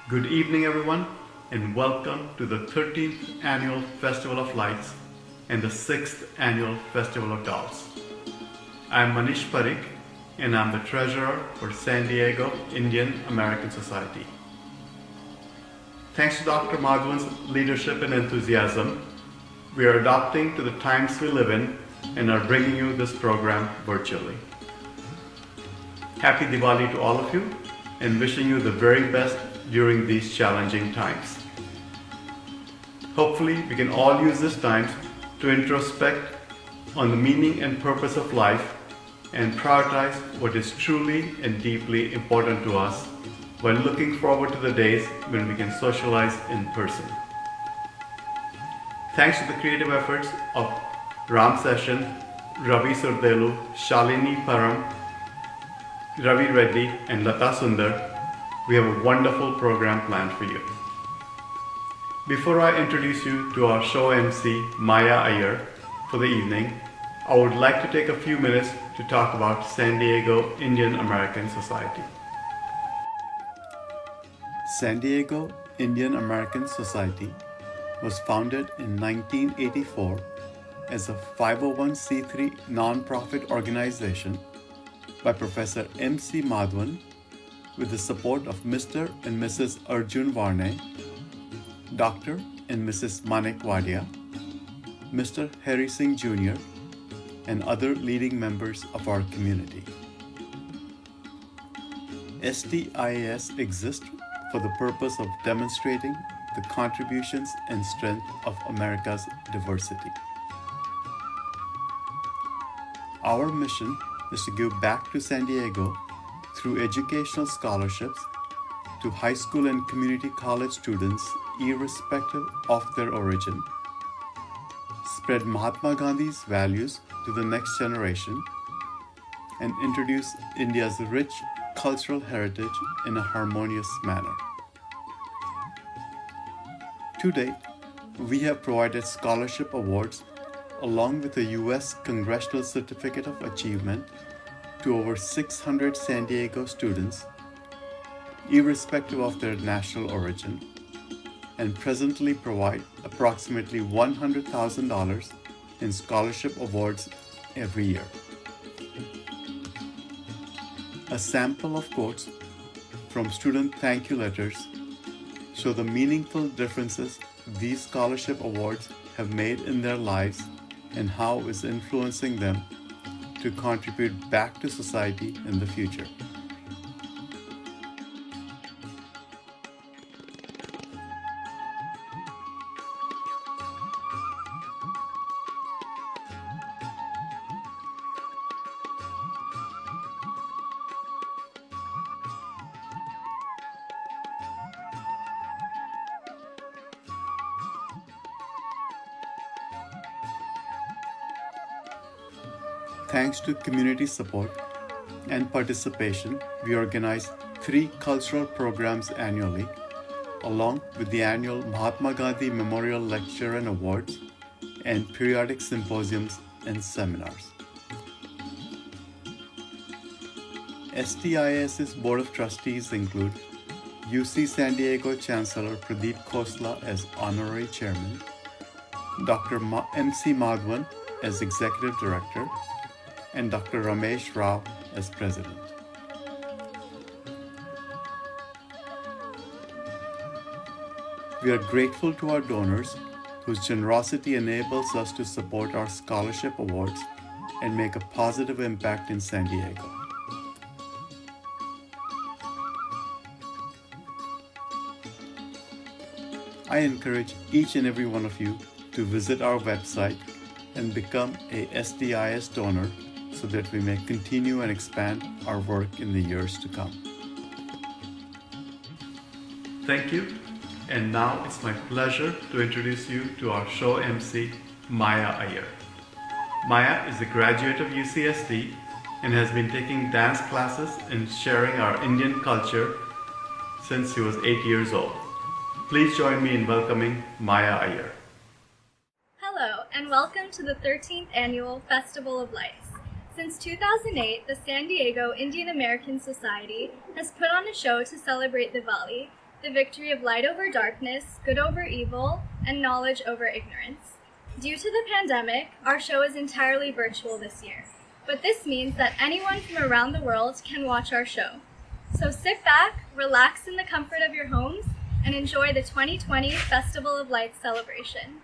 Good evening, everyone, and welcome to the 13th Annual Festival of Lights and the 6th Annual Festival of Dolls. I'm Manish Parikh, and I'm the Treasurer for San Diego Indian American Society. Thanks to Dr. Madhavan's leadership and enthusiasm, we are adapting to the times we live in and are bringing you this program virtually. Happy Diwali to all of you, and wishing you the very best during these challenging times. Hopefully, we can all use this time to introspect on the meaning and purpose of life and prioritize what is truly and deeply important to us while looking forward to the days when we can socialize in person. Thanks to the creative efforts of Ram Seshan, Ravi Surdelu, Shalini Param, Ravi Reddy, and Lata Sundar, we have a wonderful program planned for you. Before I introduce you to our show MC, Maya Iyer, for the evening, I would like to take a few minutes to talk about San Diego Indian American Society. San Diego Indian American Society was founded in 1984 as a 501c3 nonprofit organization by Professor M.C. Madhavan with the support of Mr. and Mrs. Arjun Varne, Dr. and Mrs. Manik Wadia, Mr. Harry Singh Jr., and other leading members of our community. SDIAS exists for the purpose of demonstrating the contributions and strength of America's diversity. Our mission is to give back to San Diego through educational scholarships to high school and community college students irrespective of their origin, spread Mahatma Gandhi's values to the next generation, and introduce India's rich cultural heritage in a harmonious manner. To date, we have provided scholarship awards along with a U.S. Congressional Certificate of Achievement to over 600 San Diego students, irrespective of their national origin, and presently provide approximately $100,000 in scholarship awards every year. A sample of quotes from student thank you letters show the meaningful differences these scholarship awards have made in their lives and how it's influencing them to contribute back to society in the future. Thanks to community support and participation, we organize 3 cultural programs annually, along with the annual Mahatma Gandhi Memorial Lecture and Awards, and periodic symposiums and seminars. SDIAS's Board of Trustees include UC San Diego Chancellor Pradeep Khosla as Honorary Chairman, Dr. M.C. Madhavan as Executive Director, and Dr. Ramesh Rao as President. We are grateful to our donors whose generosity enables us to support our scholarship awards and make a positive impact in San Diego. I encourage each and every one of you to visit our website and become a SDIAS donor so that we may continue and expand our work in the years to come. Thank you, and now it's my pleasure to introduce you to our show MC, Maya Iyer. Maya is a graduate of UCSD and has been taking dance classes and sharing our Indian culture since she was 8 years old. Please join me in welcoming Maya Iyer. Hello, and welcome to the 13th Annual Festival of Lights. Since 2008, the San Diego Indian American Society has put on a show to celebrate Diwali, the victory of light over darkness, good over evil, and knowledge over ignorance. Due to the pandemic, our show is entirely virtual this year, but this means that anyone from around the world can watch our show. So sit back, relax in the comfort of your homes, and enjoy the 2020 Festival of Lights celebration.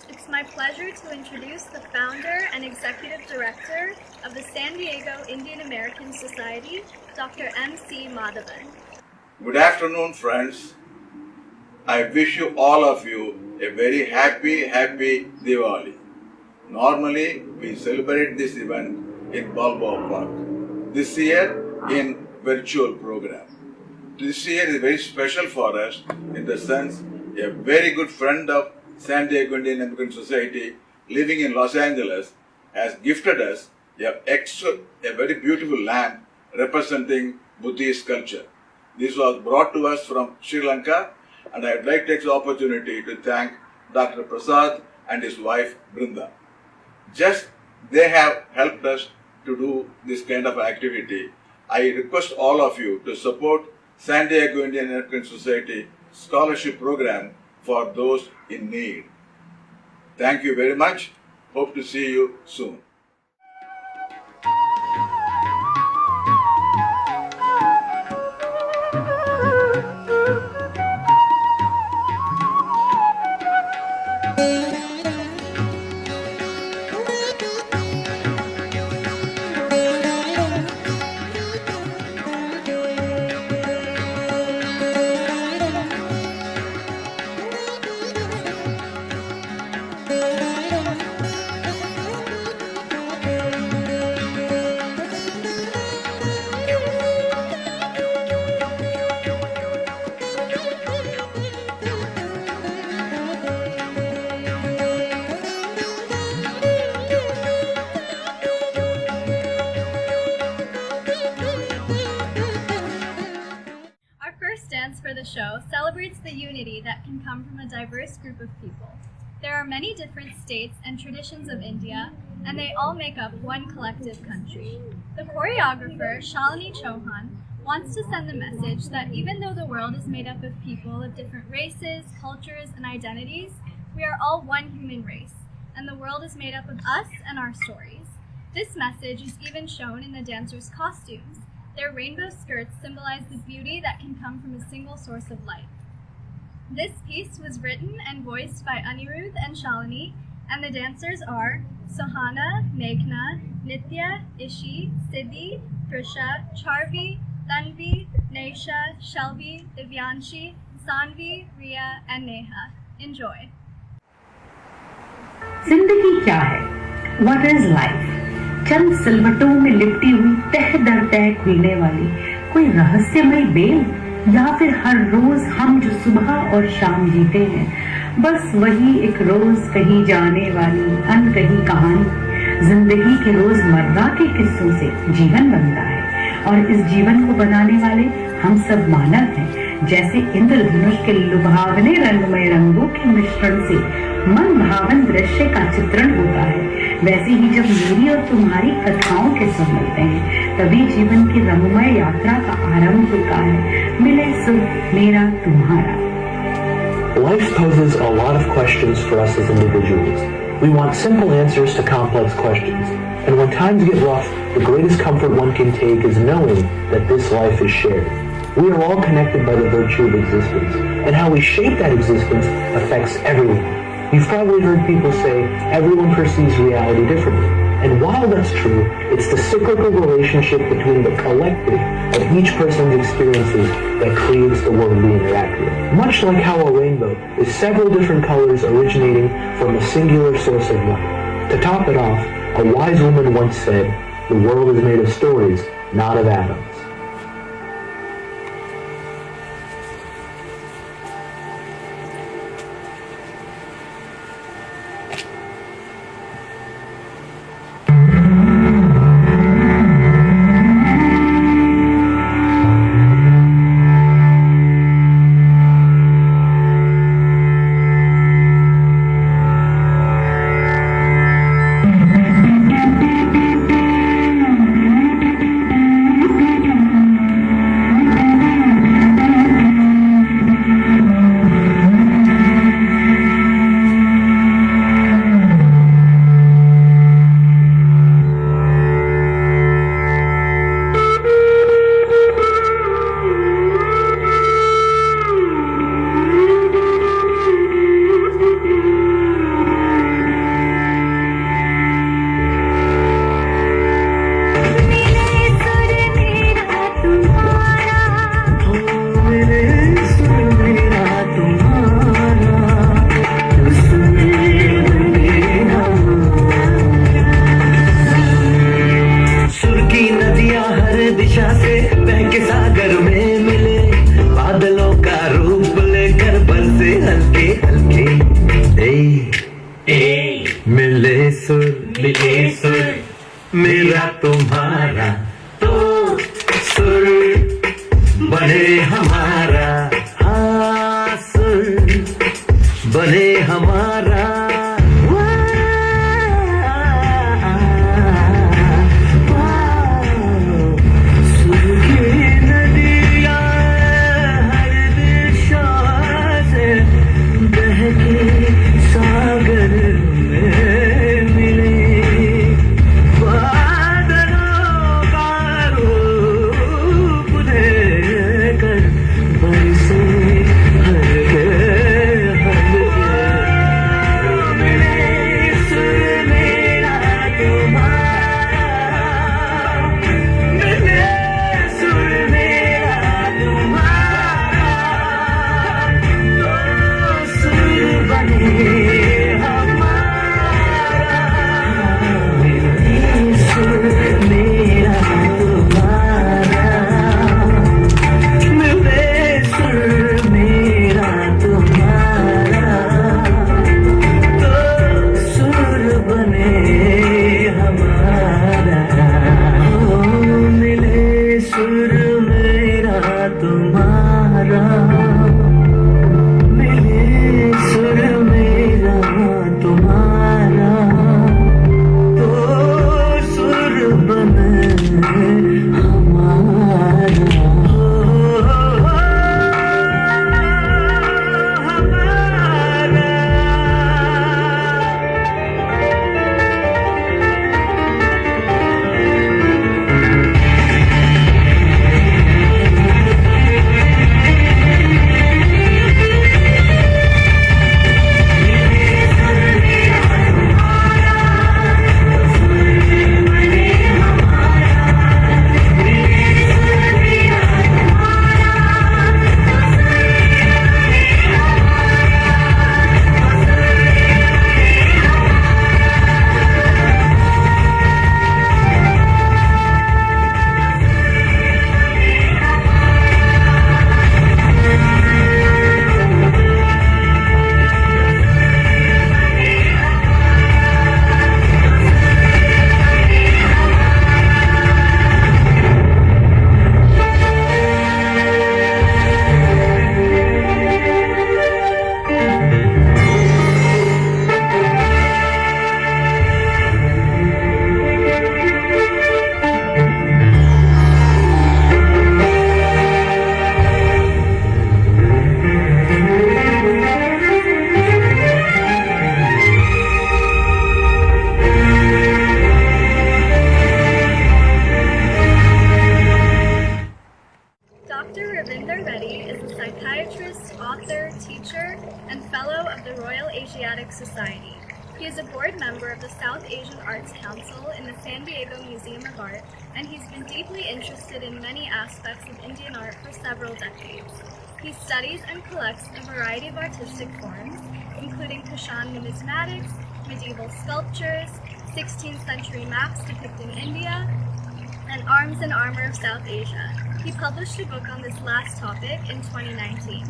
It's my pleasure to introduce the founder and executive director of the San Diego Indian American Society, Dr. M.C. Madhavan. Good afternoon, friends. I wish you all of you a very happy Diwali. Normally, we celebrate this event in Balboa Park. This year, in virtual program. This year is very special for us in the sense a very good friend of San Diego Indian American Society living in Los Angeles has gifted us a very beautiful lamp representing Buddhist culture. This was brought to us from Sri Lanka, and I would like to take the opportunity to thank Dr. Prasad and his wife Brinda. They have helped us to do this kind of activity. I request all of you to support San Diego Indian American Society scholarship program for those in need. Thank you very much. Hope to see you soon. Dance for the show celebrates the unity that can come from a diverse group of people. There are many different states and traditions of India, and they all make up one collective country. The choreographer, Shalini Chauhan, wants to send the message that even though the world is made up of people of different races, cultures, and identities, we are all one human race, and the world is made up of us and our stories. This message is even shown in the dancers' costumes. Their rainbow skirts symbolize the beauty that can come from a single source of light. This piece was written and voiced by Anirudh and Shalini and the dancers are Sohana, Meghna, Nitya, Ishi, Siddhi, Trisha, Charvi, Tanvi, Naisha, Shelby, Divyanshi, Sanvi, Riya, and Neha. Enjoy. जिंदगी क्या है? What is life? चंद सिलवटों में लिपटी हुई तह दर तह खुलने वाली कोई रहस्यमय बेल, या फिर हर रोज हम जो सुबह और शाम जीते हैं बस वही एक रोज कहीं जाने वाली अनकही कहानी। जिंदगी के रोजमर्रा के किस्सों से जीवन बनता है और इस जीवन को बनाने वाले हम सब मानव हैं। जैसे इंद्रधनुष के लुभावने रंगमय रंगों के मिश्रण से मन भावन दृश्य का चित्रण होता है, वैसे ही जब मेरी और तुम्हारी कथाओं के सुर मिलते हैं तभी जीवन की रंगमय यात्रा का आरंभ होता है। मिले सुर मेरा तुम्हारा। Life poses a lot of questions for us as individuals. We want simple answers to complex questions. And when times get rough, the greatest comfort one can take is knowing that this life is shared. We are all connected by the virtue of existence, and how we shape that existence affects everyone. You've probably heard people say everyone perceives reality differently. And while that's true, it's the cyclical relationship between the collective of each person's experiences that creates the world we interact with. Much like how a rainbow is several different colors originating from a singular source of light. To top it off, a wise woman once said, "The world is made of stories, not of atoms." मेरा तुम्हारा तो सुर बने हमारा, हाँ सुर बने हमारा। सुर की नदियाँ हर दिशा से बहके सागर में मिले, of the Royal Asiatic Society. He is a board member of the South Asian Arts Council in the San Diego Museum of Art, and he's been deeply interested in many aspects of Indian art for several decades. He studies and collects a variety of artistic forms, including Kushan numismatics, medieval sculptures, 16th century maps depicting India, and arms and armor of South Asia. He published a book on this last topic in 2019.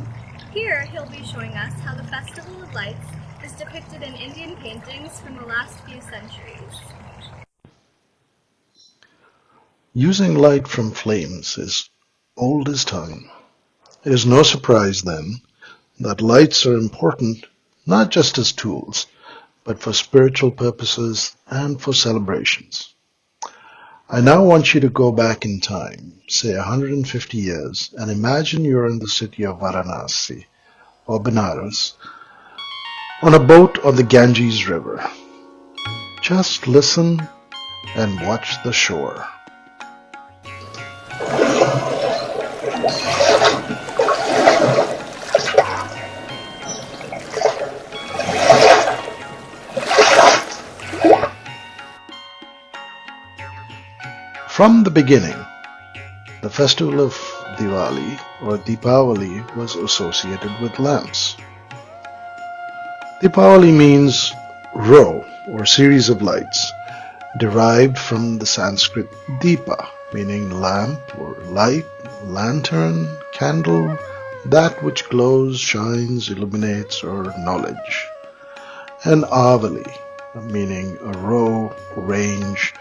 Here, he'll be showing us how the Festival of Lights is depicted in Indian paintings from the last few centuries. Using light from flames is old as time. It is no surprise, then, that lights are important not just as tools, but for spiritual purposes and for celebrations. I now want you to go back in time, say 150 years, and imagine you're in the city of Varanasi or Benares on a boat on the Ganges River. Just listen and watch the shore. From the beginning, the festival of Diwali or Deepavali was associated with lamps. Deepavali means row or series of lights, derived from the Sanskrit Deepa, meaning lamp or light, lantern, candle, that which glows, shines, illuminates, or knowledge. And Avali, meaning a row, range,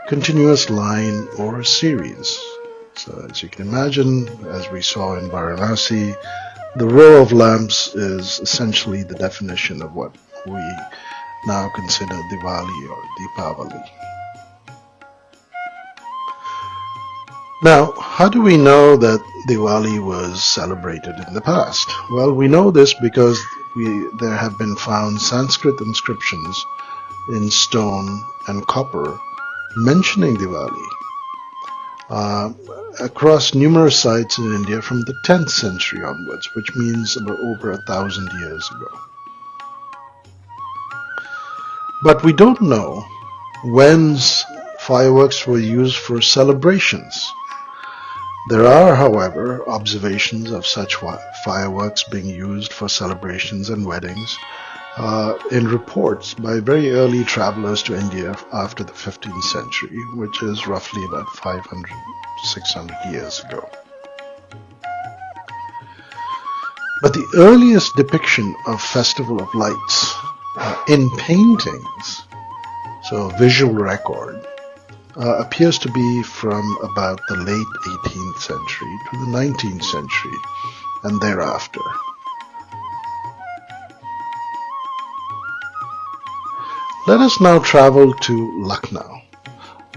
continuous line, or series. So as you can imagine, as we saw in Varanasi, the row of lamps is essentially the definition of what we now consider Diwali or Deepavali. Now, how do we know that Diwali was celebrated in the past? Well, we know this because there have been found Sanskrit inscriptions in stone and copper mentioning Diwali across numerous sites in India from the 10th century onwards, which means about over 1,000 years ago. But we don't know when fireworks were used for celebrations. There are, however, observations of such fireworks being used for celebrations and weddings in reports by very early travelers to India after the 15th century, which is roughly about 500, 600 years ago. But the earliest depiction of Festival of Lights in paintings, so visual record, appears to be from about the late 18th century to the 19th century and thereafter. Let us now travel to Lucknow,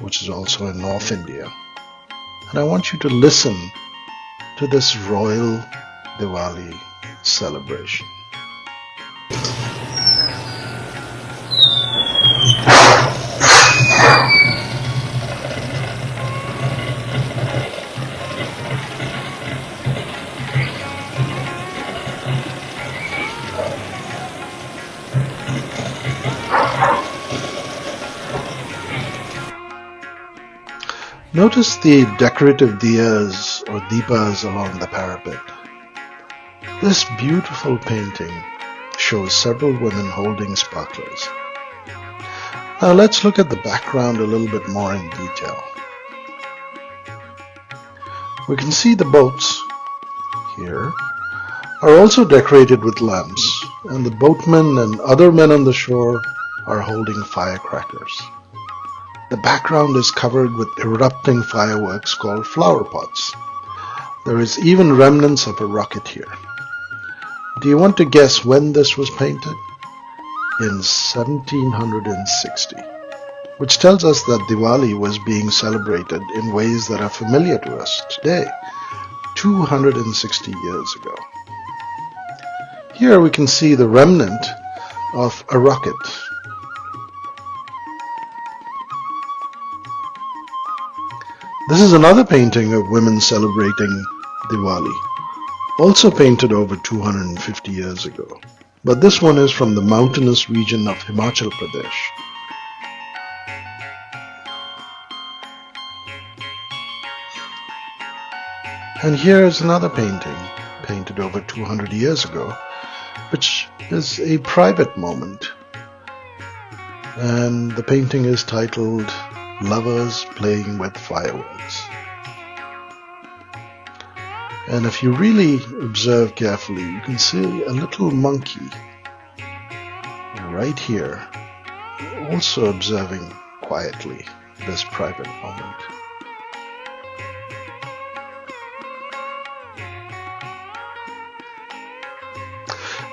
which is also in North India, and I want you to listen to this royal Diwali celebration. Notice the decorative diyas or deepas along the parapet. This beautiful painting shows several women holding sparklers. Now let's look at the background a little bit more in detail. We can see the boats here are also decorated with lamps, and the boatmen and other men on the shore are holding firecrackers. The background is covered with erupting fireworks called flower pots. There is even remnants of a rocket here. Do you want to guess when this was painted? In 1760, which tells us that Diwali was being celebrated in ways that are familiar to us today, 260 years ago. Here we can see the remnant of a rocket. This is another painting of women celebrating Diwali, also painted over 250 years ago. but this one is from the mountainous region of Himachal Pradesh. And here is another painting, painted over 200 years ago, which is a private moment. And the painting is titled Lovers Playing with Fireworks. And if you really observe carefully, you can see a little monkey right here, also observing quietly this private moment.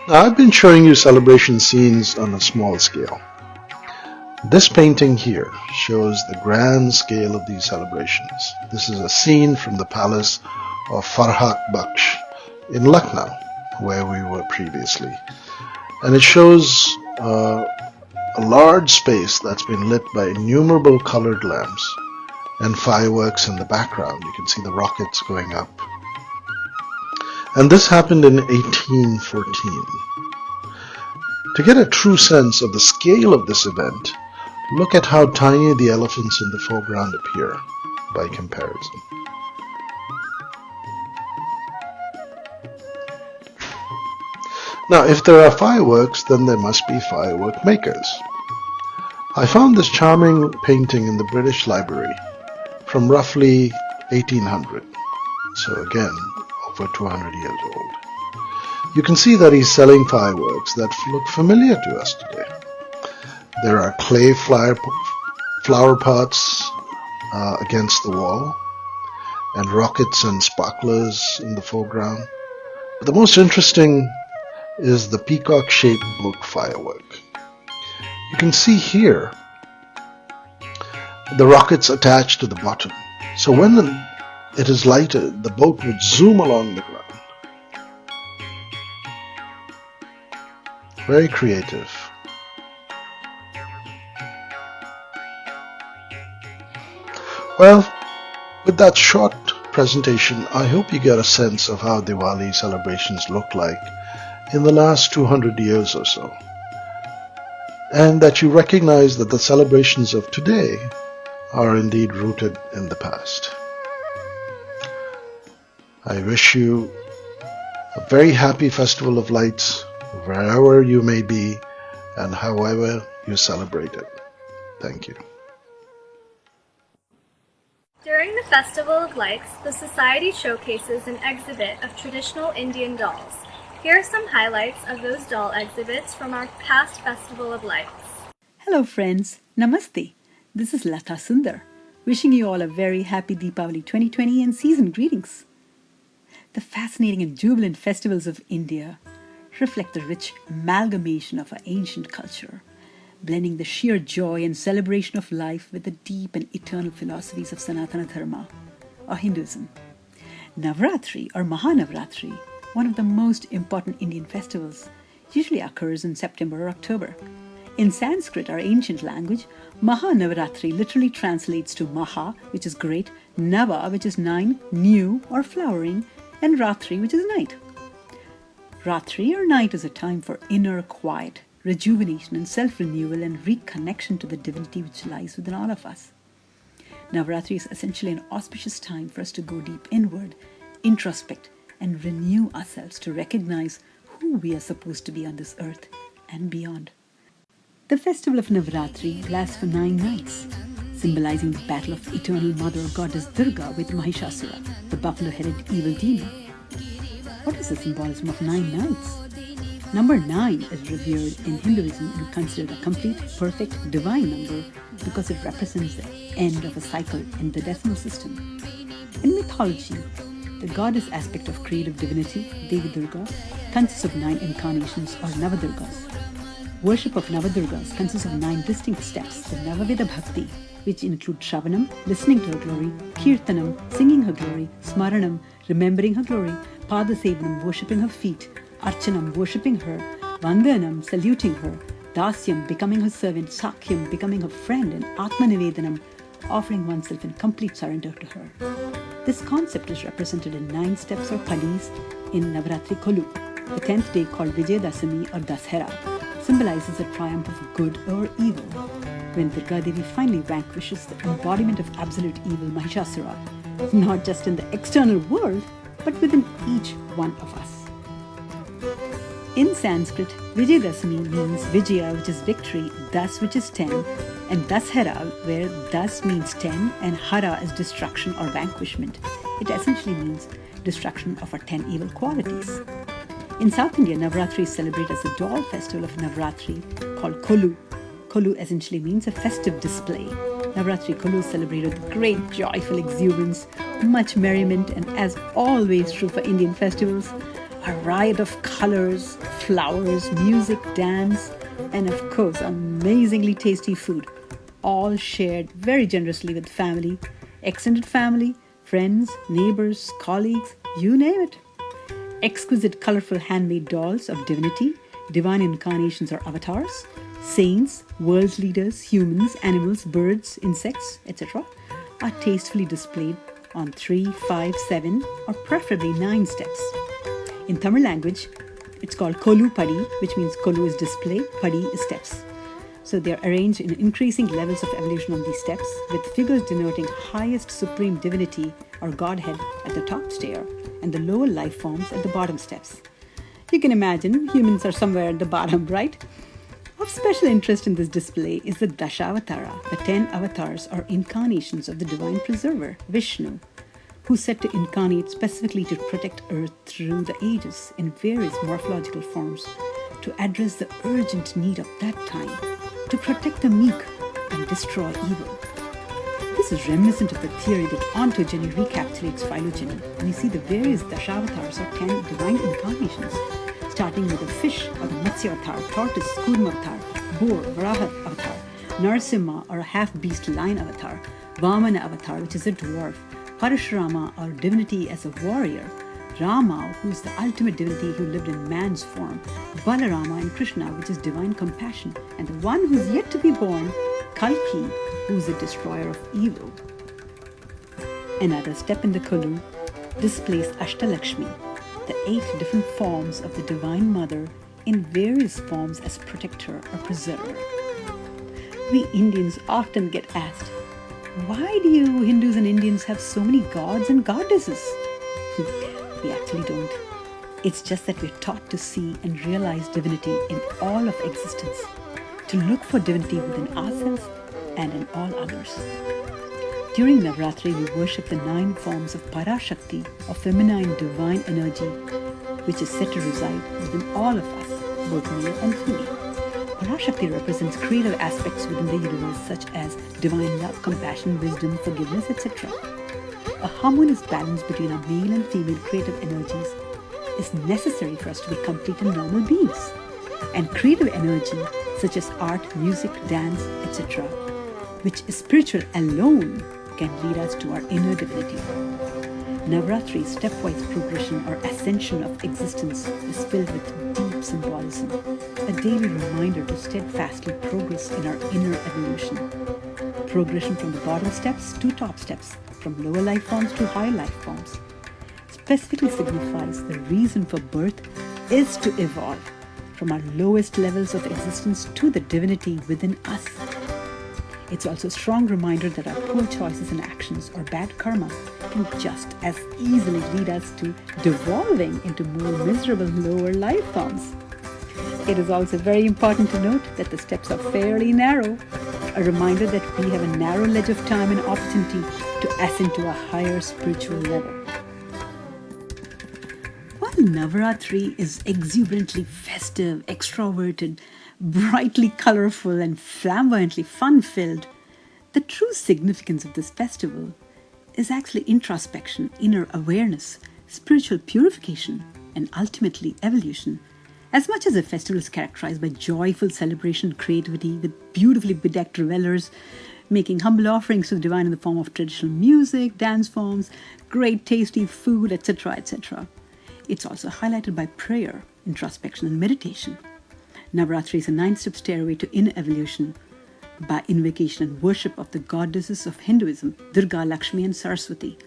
Now, I've been showing you celebration scenes on a small scale. This painting here shows the grand scale of these celebrations. This is a scene from the palace of Farhat Baksh in Lucknow, where we were previously. And it shows a large space that's been lit by innumerable colored lamps and fireworks in the background. You can see the rockets going up. And this happened in 1814. To get a true sense of the scale of this event, look at how tiny the elephants in the foreground appear by comparison. Now, if there are fireworks, then there must be firework makers. I found this charming painting in the British Library from roughly 1800, so again, over 200 years old. You can see that he's selling fireworks that look familiar to us today. There are clay flower pots against the wall, and rockets and sparklers in the foreground. But the most interesting is the peacock-shaped book firework. You can see here the rockets attached to the bottom. So when it is lighted, the boat would zoom along the ground. Very creative. Well, with that short presentation, I hope you get a sense of how Diwali celebrations look like in the last 200 years or so, and that you recognize that the celebrations of today are indeed rooted in the past. I wish you a very happy Festival of Lights wherever you may be and however you celebrate it. Thank you. During the Festival of Lights, the Society showcases an exhibit of traditional Indian dolls. Here are some highlights of those doll exhibits from our past Festival of Lights. Hello friends, Namaste. This is Latha Sundar, wishing you all a very happy Deepavali 2020 and season greetings. The fascinating and jubilant festivals of India reflect the rich amalgamation of our ancient culture, blending the sheer joy and celebration of life with the deep and eternal philosophies of Sanatana Dharma, or Hinduism. Navratri or Mahanavratri, one of the most important Indian festivals, usually occurs in September or October. In Sanskrit, our ancient language, Mahanavratri literally translates to Maha, which is great, Nava, which is 9, new or flowering, and Ratri, which is night. Ratri or night is a time for inner quiet, rejuvenation and self-renewal and reconnection to the divinity which lies within all of us. Navratri is essentially an auspicious time for us to go deep inward, introspect, and renew ourselves to recognize who we are supposed to be on this earth and beyond. The festival of Navratri lasts for 9 nights, symbolizing the battle of eternal mother goddess Durga with Mahishasura, the buffalo-headed evil demon. What is the symbolism of 9 nights? Number 9 is revered in Hinduism and considered a complete, perfect, divine number because it represents the end of a cycle in the decimal system. In mythology, the goddess aspect of creative divinity, Devi Durga, consists of 9 incarnations or Navadurgas. Worship of Navadurgas consists of 9 distinct steps, the Navaveda Bhakti, which include Shravanam, listening to her glory, Kirtanam, singing her glory, Smaranam, remembering her glory, Padasevanam, worshipping her feet, Archanam, worshipping her, Vandanam, saluting her, Dasyam, becoming her servant, Sakyam, becoming her friend, and Atmanivedanam, offering oneself in complete surrender to her. This concept is represented in 9 steps or palis in Navaratri Kolu. The 10th day, called Vijayadashami or Dashera, symbolizes the triumph of good over evil, when Durga Devi finally vanquishes the embodiment of absolute evil, Mahishasura, not just in the external world, but within each one of us. In Sanskrit, Vijayadashami means Vijaya, which is victory, Das, which is 10, and Dashera, where Das means 10 and Hara is destruction or vanquishment. It essentially means destruction of our 10 evil qualities. In South India, Navratri is celebrated as a doll festival of Navratri called Kolu. Kolu essentially means a festive display. Navratri Kolu is celebrated with great joyful exuberance, much merriment, and as always true for Indian festivals, a riot of colors, flowers, music, dance, and of course amazingly tasty food, all shared very generously with family, extended family, friends, neighbors, colleagues, you name it. Exquisite colorful handmade dolls of divinity, divine incarnations or avatars, saints, world leaders, humans, animals, birds, insects, etc. are tastefully displayed on 3, 5, 7 or preferably 9 steps. In Tamil language, it's called Kolu Padi, which means Kolu is display, Padi is steps. So they are arranged in increasing levels of evolution on these steps, with figures denoting highest supreme divinity or godhead at the top stair and the lower life forms at the bottom steps. You can imagine humans are somewhere at the bottom, right? Of special interest in this display is the Dashavatara, the 10 avatars or incarnations of the divine preserver, Vishnu, who is said to incarnate specifically to protect Earth through the ages in various morphological forms, to address the urgent need of that time, to protect the meek and destroy evil. This is reminiscent of the theory that ontogeny recapitulates phylogeny, and you see the various Dashavatars or 10 divine incarnations, starting with the fish or the Matsya avatar, tortoise, Kurma avatar, boar, Varaha avatar, Narasimha or a half-beast lion avatar, Vamana avatar, which is a dwarf, Parashurama or divinity as a warrior, Rama, who is the ultimate divinity who lived in man's form, Balarama and Krishna, which is divine compassion, and the one who is yet to be born, Kalki, who is the destroyer of evil. Another step in the Kolu displays Ashtalakshmi, the 8 different forms of the Divine Mother in various forms as protector or preserver. We Indians often get asked, why do you Hindus and Indians have so many gods and goddesses? We actually don't. It's just that we're taught to see and realize divinity in all of existence, to look for divinity within ourselves and in all others. During Navratri, we worship the 9 forms of Parashakti, or feminine divine energy, which is said to reside within all of us, both male and female. Parashakti represents creative aspects within the universe such as divine love, compassion, wisdom, forgiveness, etc. A harmonious balance between our male and female creative energies is necessary for us to be complete and normal beings. And creative energy such as art, music, dance, etc., which is spiritual alone, can lead us to our inner divinity. Navratri's stepwise progression or ascension of existence is filled with deep symbolism, a daily reminder to steadfastly progress in our inner evolution. Progression from the bottom steps to top steps, from lower life forms to higher life forms, specifically signifies the reason for birth is to evolve from our lowest levels of existence to the divinity within us. It's also a strong reminder that our poor choices and actions or bad karma can just as easily lead us to devolving into more miserable lower life forms. It is also very important to note that the steps are fairly narrow, a reminder that we have a narrow ledge of time and opportunity to ascend to a higher spiritual level. While Navaratri is exuberantly festive, extroverted, brightly colorful and flamboyantly fun-filled, the true significance of this festival is actually introspection, inner awareness, spiritual purification, and ultimately evolution. As much as the festival is characterized by joyful celebration and creativity, with beautifully bedecked revelers making humble offerings to the divine in the form of traditional music, dance forms, great tasty food, etc., etc., it's also highlighted by prayer, introspection, and meditation. Navaratri is a 9-step stairway to inner evolution by invocation and worship of the goddesses of Hinduism, Durga, Lakshmi, and Saraswati,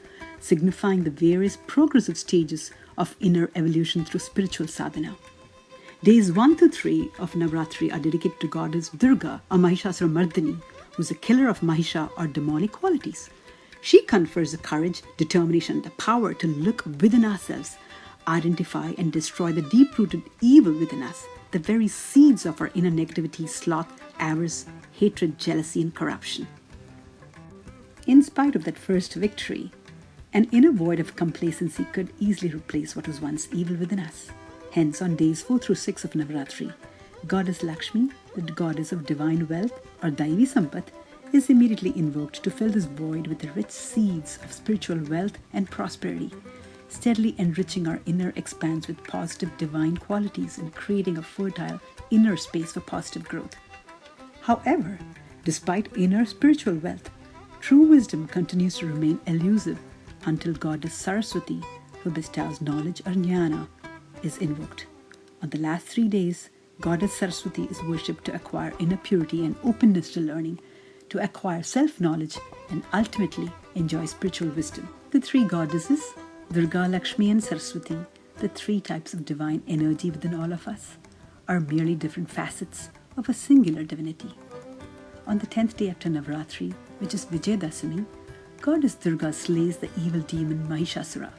signifying the various progressive stages of inner evolution through spiritual sadhana. Days 1 to 3 of Navratri are dedicated to goddess Durga, a Mahishasura Mardini, who is a killer of Mahisha or demonic qualities. She confers the courage, determination, and the power to look within ourselves, identify and destroy the deep-rooted evil within us, the very seeds of our inner negativity, sloth, avarice, hatred, jealousy, and corruption. In spite of that first victory, an inner void of complacency could easily replace what was once evil within us. Hence, on days 4 through 6 of Navratri, Goddess Lakshmi, the goddess of divine wealth or Daivi Sampat, is immediately invoked to fill this void with the rich seeds of spiritual wealth and prosperity, steadily enriching our inner expanse with positive divine qualities and creating a fertile inner space for positive growth. However, despite inner spiritual wealth, true wisdom continues to remain elusive until Goddess Saraswati, who bestows knowledge or jnana, is invoked. On the last 3 days, Goddess Saraswati is worshipped to acquire inner purity and openness to learning, to acquire self-knowledge, and ultimately enjoy spiritual wisdom. The 3 goddesses, Durga, Lakshmi, and Saraswati, the 3 types of divine energy within all of us, are merely different facets of a singular divinity. On the 10th day after Navratri, which is Vijayadasami, Goddess Durga slays the evil demon Mahishasura.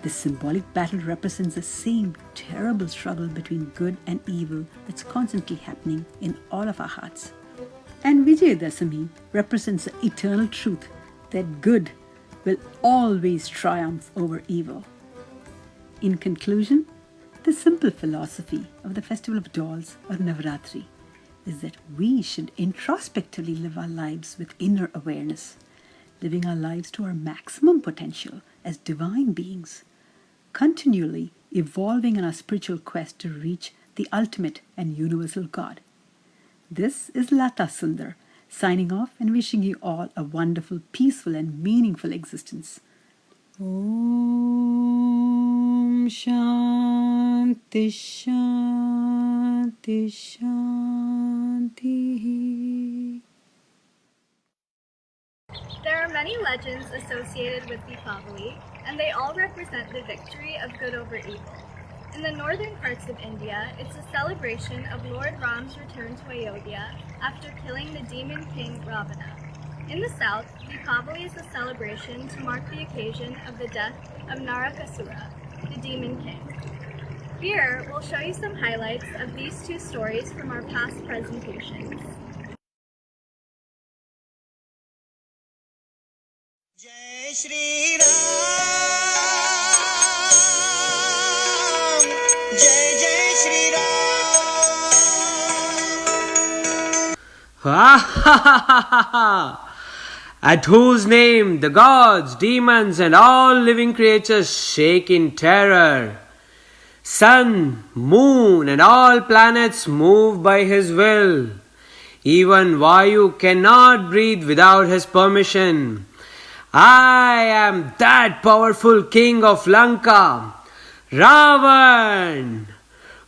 This symbolic battle represents the same terrible struggle between good and evil that's constantly happening in all of our hearts. And Vijayadasami represents the eternal truth that good will always triumph over evil. In conclusion, the simple philosophy of the Festival of Dolls or Navratri is that we should introspectively live our lives with inner awareness, living our lives to our maximum potential as divine beings, continually evolving on our spiritual quest to reach the ultimate and universal God. This is Lata Sundar, signing off and wishing you all a wonderful, peaceful and meaningful existence. Om Shanti Shanti Shanti. There are many legends associated with Deepavali, and they all represent the victory of good over evil. In the northern parts of India, it's a celebration of Lord Ram's return to Ayodhya after killing the demon king Ravana. In the south, Deepavali is a celebration to mark the occasion of the death of Narakasura, the demon king. Here, we'll show you some highlights of these 2 stories from our past presentations. Jai Shri Ram, Jai Jai Shri Ram. Ha ha ha ha ha! At whose name the gods, demons, and all living creatures shake in terror. Sun, moon, and all planets move by his will. Even Vayu cannot breathe without his permission. I am that powerful king of Lanka, Ravan.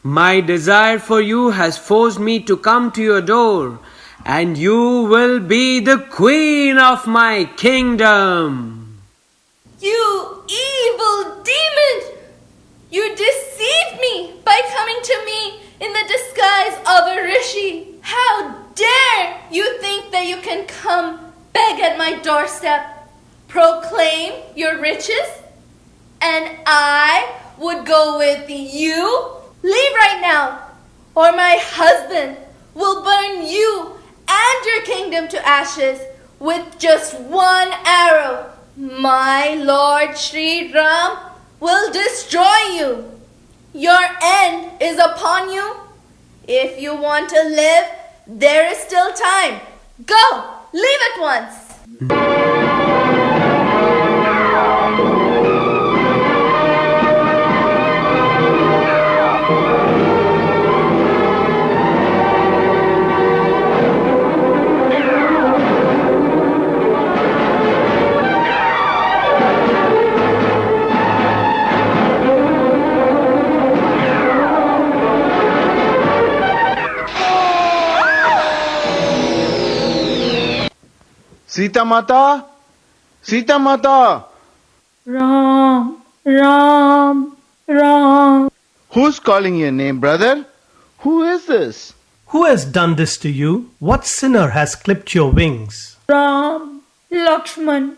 My desire for you has forced me to come to your door, and you will be the queen of my kingdom. You evil demon! You deceived me by coming to me in the disguise of a rishi. How dare you think that you can come beg at my doorstep, proclaim your riches, and I would go with you? Leave right now, or my husband will burn you and your kingdom to ashes with just 1 arrow. My Lord Sri Ram will destroy you. Your end is upon you. If you want to live, there is still time. Go, leave at once. Sita माता, सीता माता, Ram, Ram, Ram. Who's calling your name, brother? Who is this? Who has done this to you? What sinner has clipped your wings? Ram, Lakshman,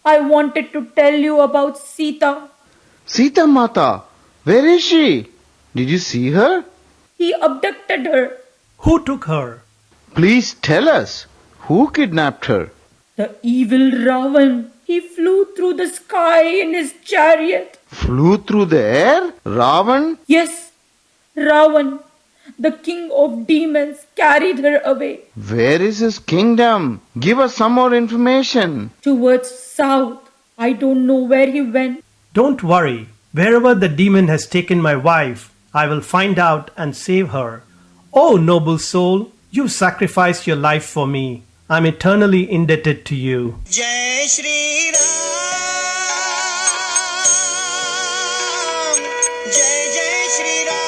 I wanted to tell you about Sita. Sita Mata, where is she? Did you see her? He abducted her. Who took her? Please tell us. Who kidnapped her? The evil Ravan. He flew through the sky in his chariot. Flew through the air? Ravan? Yes, Ravan, the king of demons, carried her away. Where is his kingdom? Give us some more information. Towards south. I don't know where he went. Don't worry. Wherever the demon has taken my wife, I will find out and save her. Oh, noble soul, you sacrificed your life for me. I'm eternally indebted to you. Jai Shri Ram, Jai Jai Shri Ram.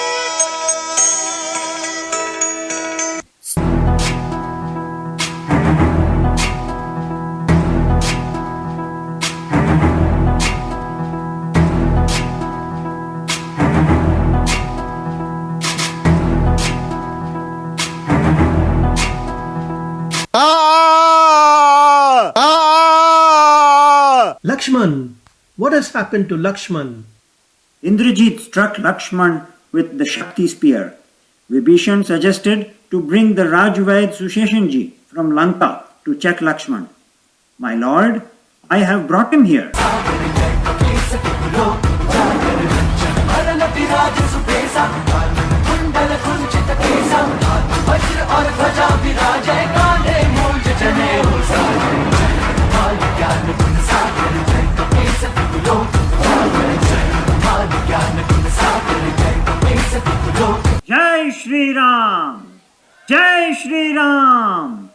Lakshman, what has happened to Lakshman? Indrajit struck Lakshman with the Shakti spear. Vibhishan suggested to bring the Rajvaid Susheshanji from Lanka to check Lakshman. My lord, I have brought him here. Jai Shri Ram! Jai Shri Ram!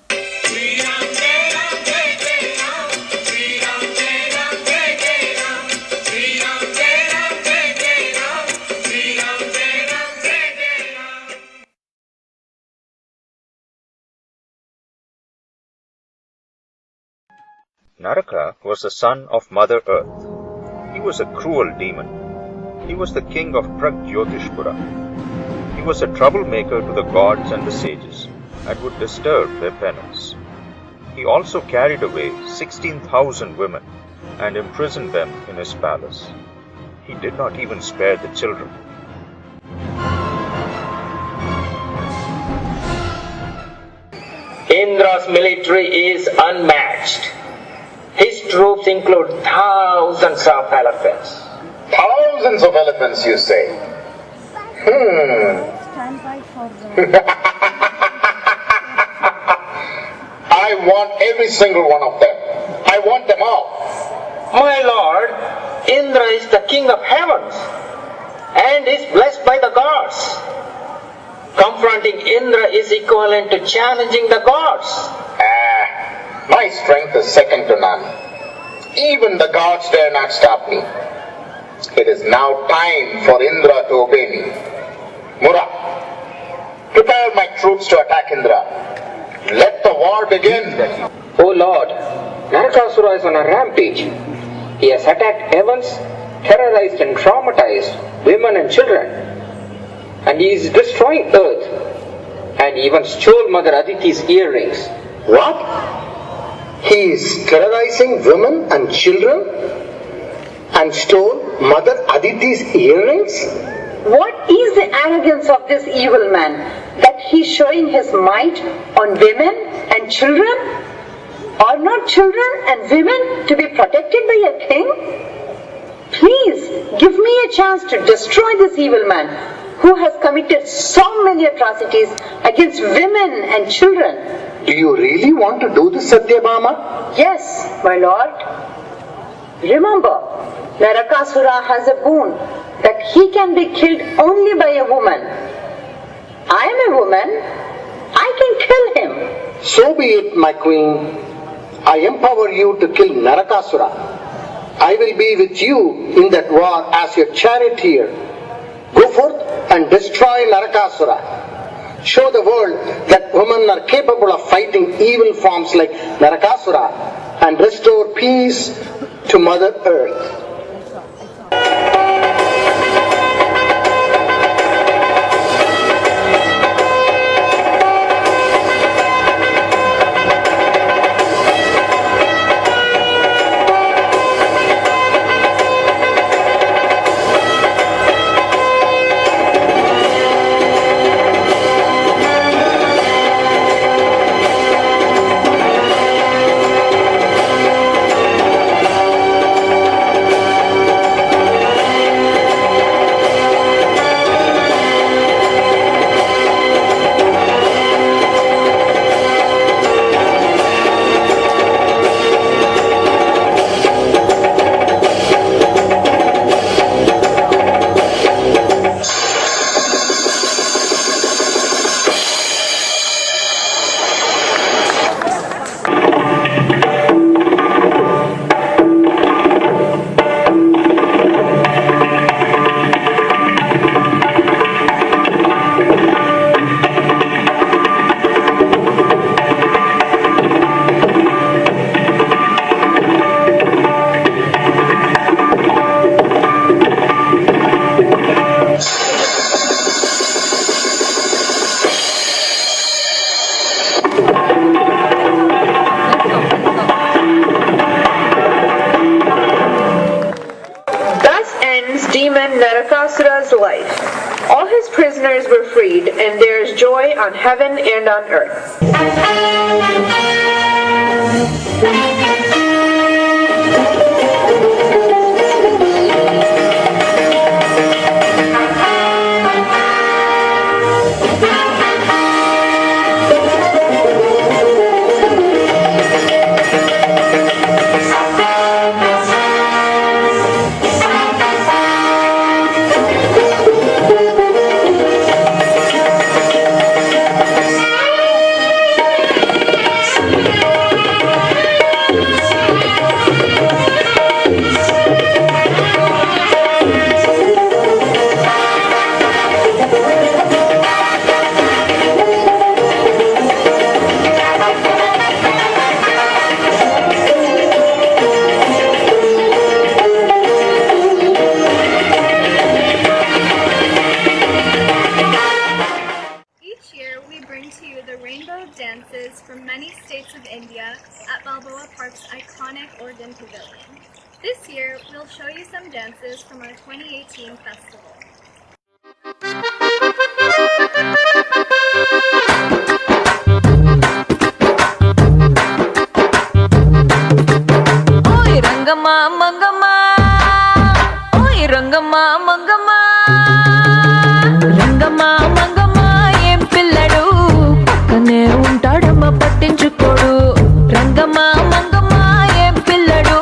Naraka was the son of Mother Earth. He was a cruel demon. He was the king of Pragjyotishpura. He was a troublemaker to the gods and the sages, and would disturb their penance. He also carried away 16,000 women and imprisoned them in his palace. He did not even spare the children. Indra's military is unmatched. His troops include thousands of elephants. Thousands of elephants, you say? I want every single one of them. I want them all. My lord, Indra is the king of heavens and is blessed by the gods. Confronting Indra is equivalent to challenging the gods. My strength is second to none. Even the gods dare not stop me. It is now time for Indra to obey me. Mura, prepare my troops to attack Indra. Let the war begin. O Lord, Narakasura is on a rampage. He has attacked heavens, terrorized and traumatized women and children. And he is destroying earth. And even stole Mother Aditi's earrings. What? He is terrorizing women and children and stole Mother Aditi's earrings? What is the arrogance of this evil man that he's showing his might on women and children? Are not children and women to be protected by a king? Please give me a chance to destroy this evil man who has committed so many atrocities against women and children. Do you really want to do this, Satyabhama? Yes, my lord. Remember, Narakasura has a boon that he can be killed only by a woman. I am a woman. I can kill him. So be it, my queen. I empower you to kill Narakasura. I will be with you in that war as your charioteer. Go forth and destroy Narakasura. Show the world that women are capable of fighting evil forms like Narakasura and restore peace to Mother Earth. demon Narakasura's life. All his prisoners were freed, and there is joy on heaven and on earth. From many states of India at Balboa Park's iconic Organ Pavilion. This year, we'll show you some dances from our 2018 festival. Oi Rangama Mangama, Oi Rangama Mangama, Rangama Mangama em pilladu pakkane untadamma pattinchukodu. Rangama Mangama em pilladu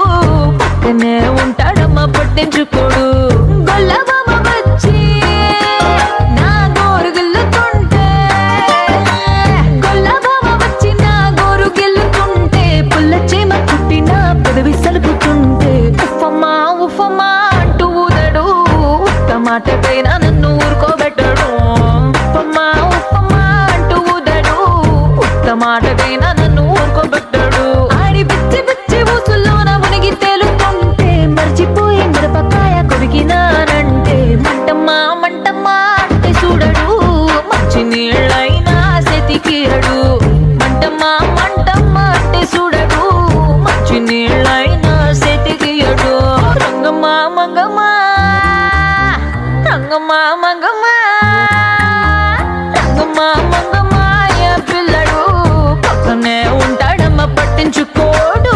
pakkane untadamma pattinchukodu. Gollavama vachi na goru gillutunte, Gollavama vachi na goru gillutunte, pulla chema kuttina pedavi salukutunte. Uffama uffama antu udadu, uttamaటకైనా నన్ను ఊరుకోబెట్టడు. ఉప్పమా ఉప్పమా అంటూ ఊదడు, ఉత్తమాటకైనా నన్ను ఊరుకోబెట్టడు. ఆడి పిచ్చి పిచ్చి ఊసుల్లోన మునిగి తేలుతుంటే మర్చిపోయి మిరపకాయ కొరికినానంటే మంటమ్మా మంటమ్మా అంటే చూడడు, మంచి నీళ్ళైనా సెతికియడు. మంటమ్మా మంటమ్మా అంటే చూడడు, మంచి నీళ్ళైనా సెతికియడు. రంగమ్మా మంగమ్మా రంగమ్మా మంగమ్మా రంగమ్మా మంగమ్మా ఏ పిల్లడు పక్కనే ఉంటాడమ్మ పట్టించుకోడు.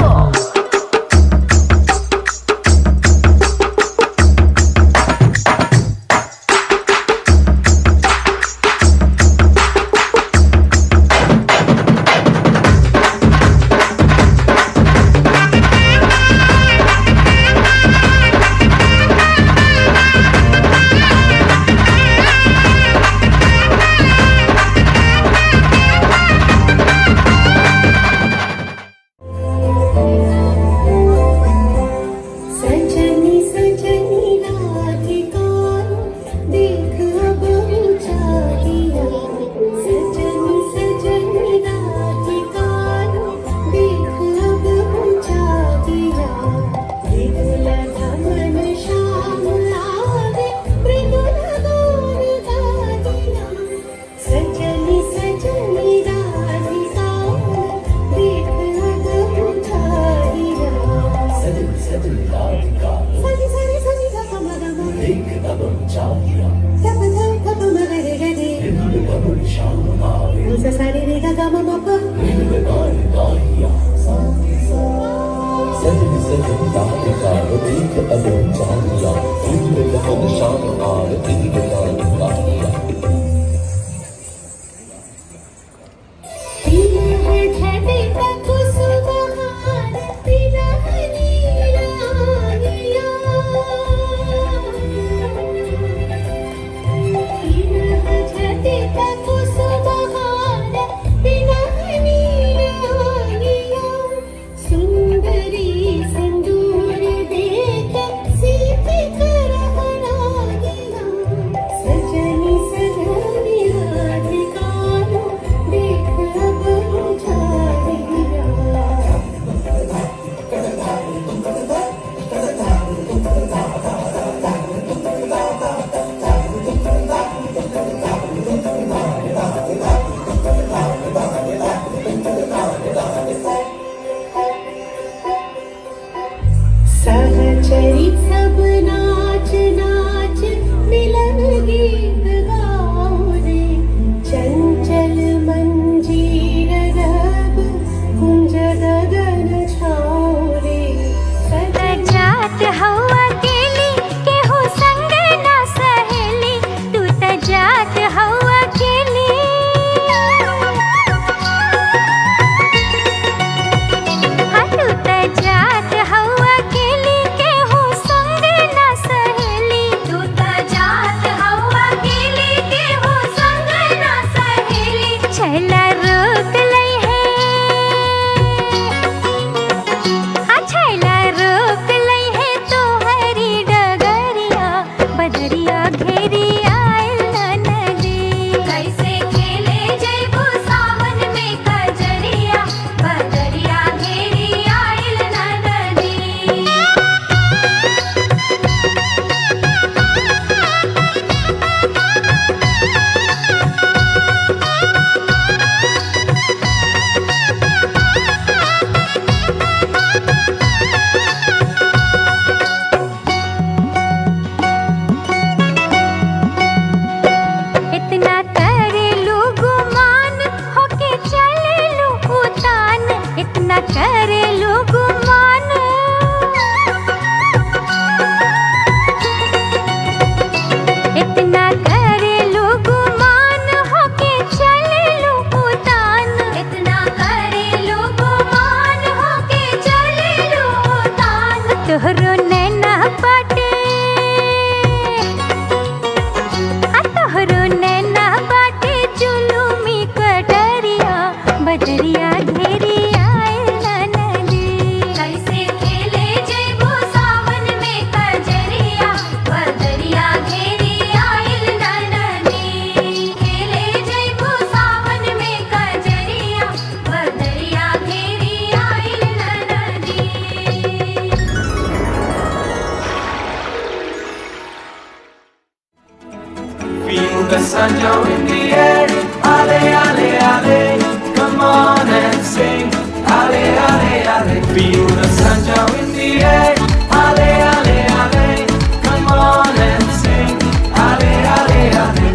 इतना करे लोगो मान होके चले लोगो तान इतना करे लोगो मान होके चले लोगो तान तोहरो नैना बाटे तोहरो नैना बाटे जुलुमी कटरिया बदरिया घेरी आए नदी कैसे खेले जैबो सावन में कजरिया बदरिया घेरी आइल नदी खेले जैबो सावन में कजरिया बदरिया घेरी आइल नदी Feel the sun down in the air, ale, ale, ale, come on and sing, ale, ale, ale. Feel the sun down in the air, ale, ale, ale, come on and sing, ale, ale, ale.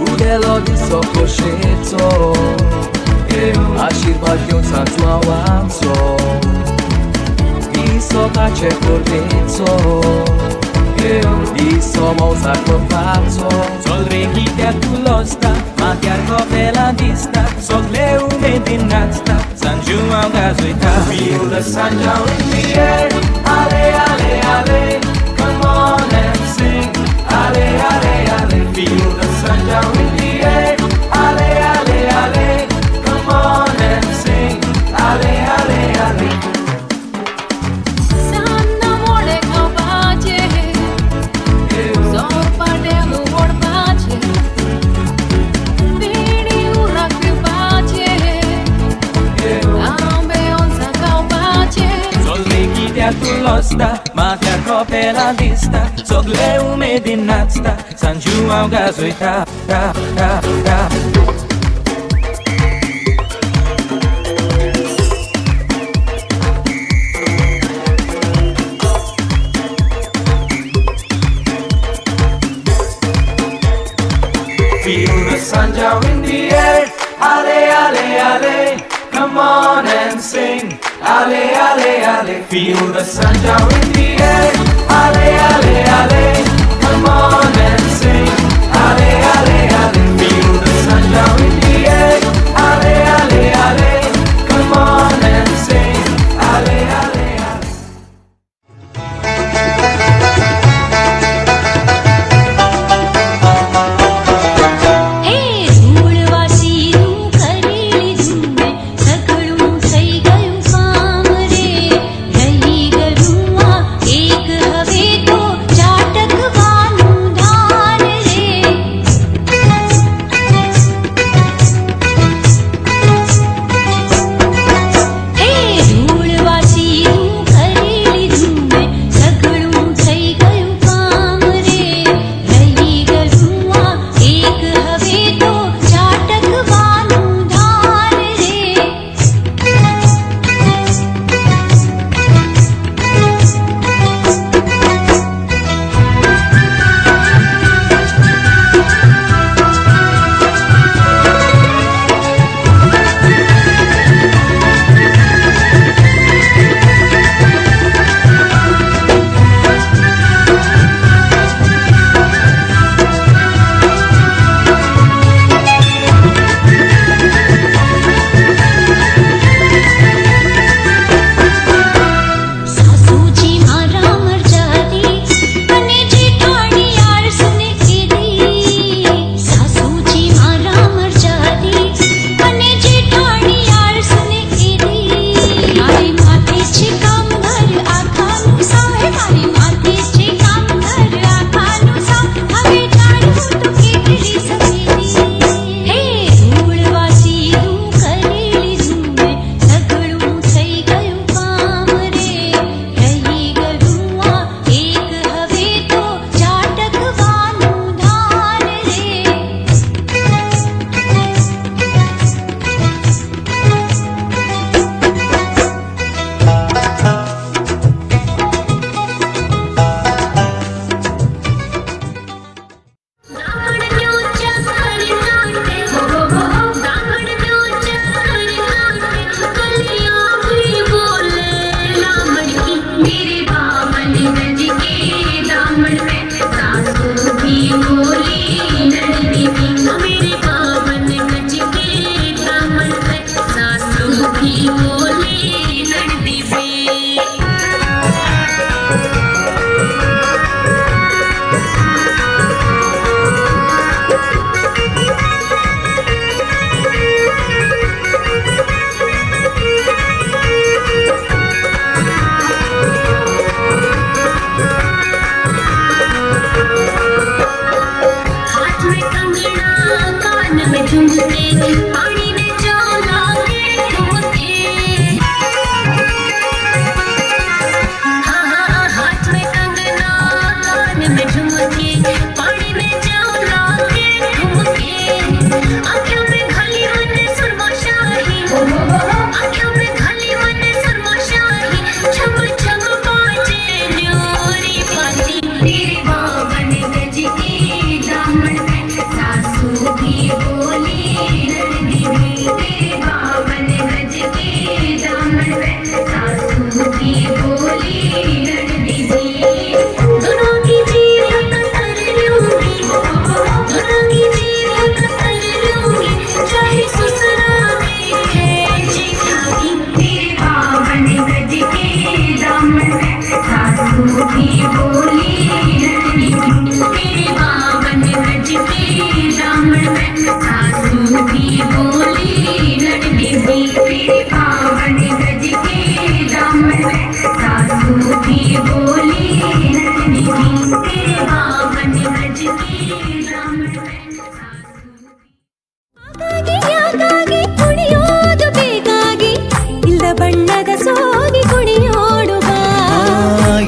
Udelo di sokosheto, aşirbat yotsa tuawanso, isokache kordeto. Di somoza con pazzo Sol regite a tu losta Ma ti arcope la vista Sol le umedinasta San Giuma un gasoita Feel the sun down in the air Ale, ale, ale Come on and sing Ale, ale, ale Feel the sun down in the air Ale, ale, ale Come on and sing Ale, ale, ale tu losta, ma ti accope la vista Sogle umedinasta, San Giuma un gasoita ta, ta, ta. Feel the sun down in the air, ale, ale, ale Come on and sing, ale, ale, ale Feel the sun down in the air, ale, ale, ale Come on and sing, ale, ale, ale Feel the sun down in the air, ale, ale, ale Come on and sing, ale, ale, ale હે ધૂળવાસી નું કરેલી ધૂમે સઘળું થઈ ગયું કામ રે રહી ગયું આ એક હવે તો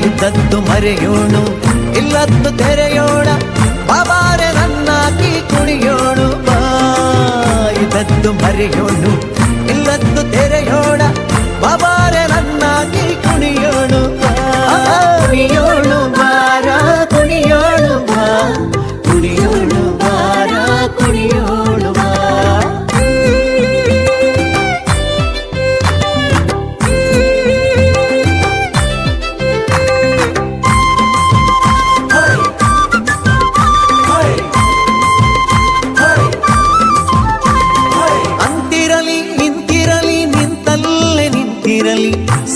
ಇದ್ದದ್ದು ಮರೆಯೋಣ ಇಲ್ಲದ್ದು ತೆರೆಯೋಣ ಬಾಬಾರೆ ನನ್ನಾಕಿ ಕುಣಿಯೋಣ ಬಾ ಇದ್ದದ್ದು ಮರೆಯೋಣ ಇಲ್ಲದ್ದು ತೆರೆಯೋಣ ಬಾಬಾರೆ ನನ್ನಾಕಿ ಕುಣಿಯೋಣ ಕುಣಿಯೋಣ ಬಾರ ಕುಣಿಯೋಣ ಬಾ ಕುಣಿಯೋಣ ಬಾರ ಕುಣಿಯೋಣ ಬಾ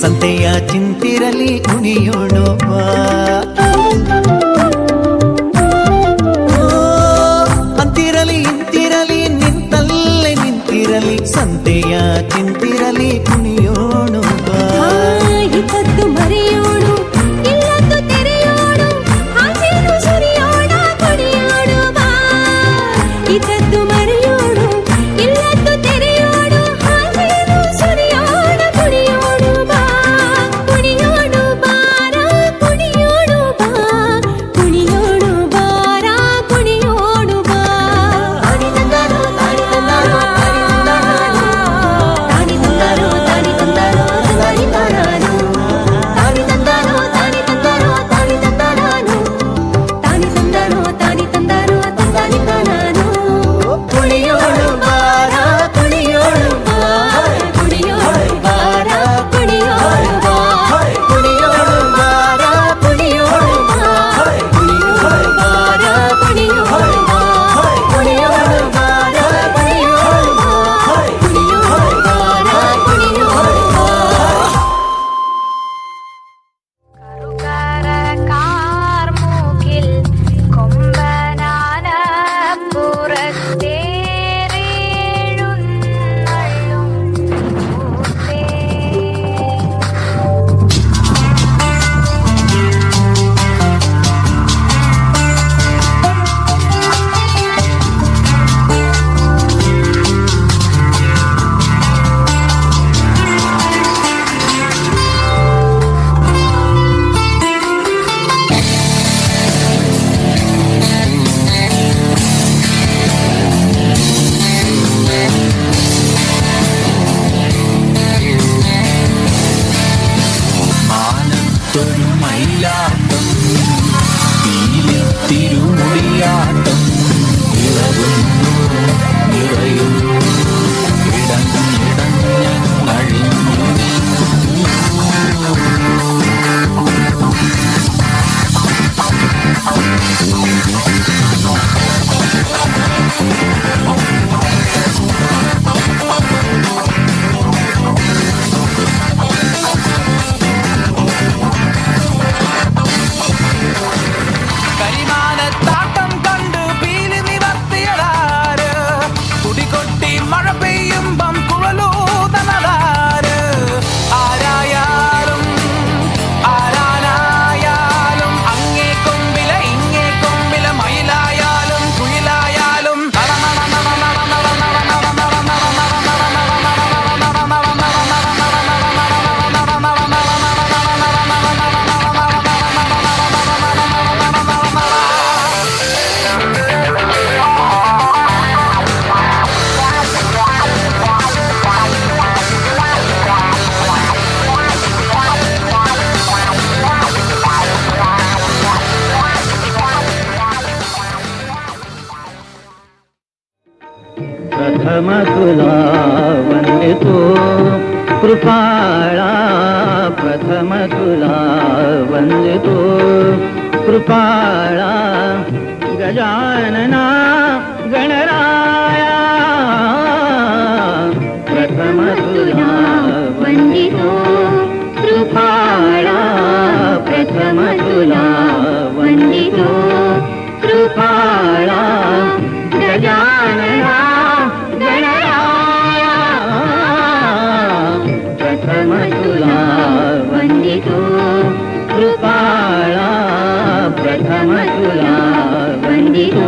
ಸಂತೆಯ ಚಿಂತಿರಲಿ ಕುಣಿಯೋಣ ಬಾ प्रथम तुला वंदितो कृपाळा प्रथम तुला वंदितो कृपाळा गजानना गणराया प्रथम तुला वंदितो कृपाळा प्रथम तुला वंदितो कृपाळा गजानना गणराया प्रथम तुला वंदितो कृपाळा प्रथम तुला वंदितो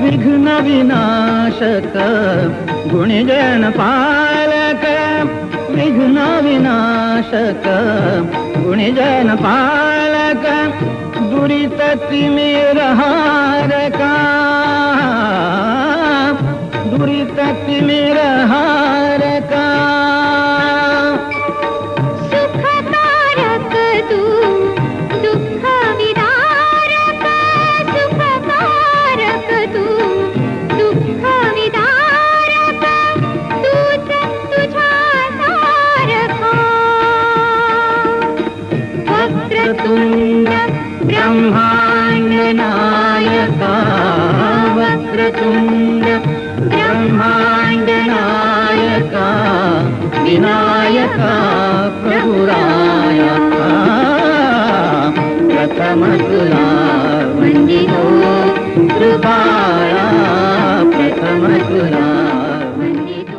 विघ्न विनाशक गुणजन पालक विघ्न विनाशक गुणजन पालक दुरित तिमिर हारका दुरित तिमिर हारका सुखकारक तू दुःख विदारक सुखकारक तू दुःख विदारक तूच तुझ्या सारखा वक्रतुंड ब्रह्मांड नायका वक्रतुंड ब्रह्मांड नायका विनायका प्रभुरायका प्रथम तुला वंदितो कृपाळा प्रथम तुला वंदितो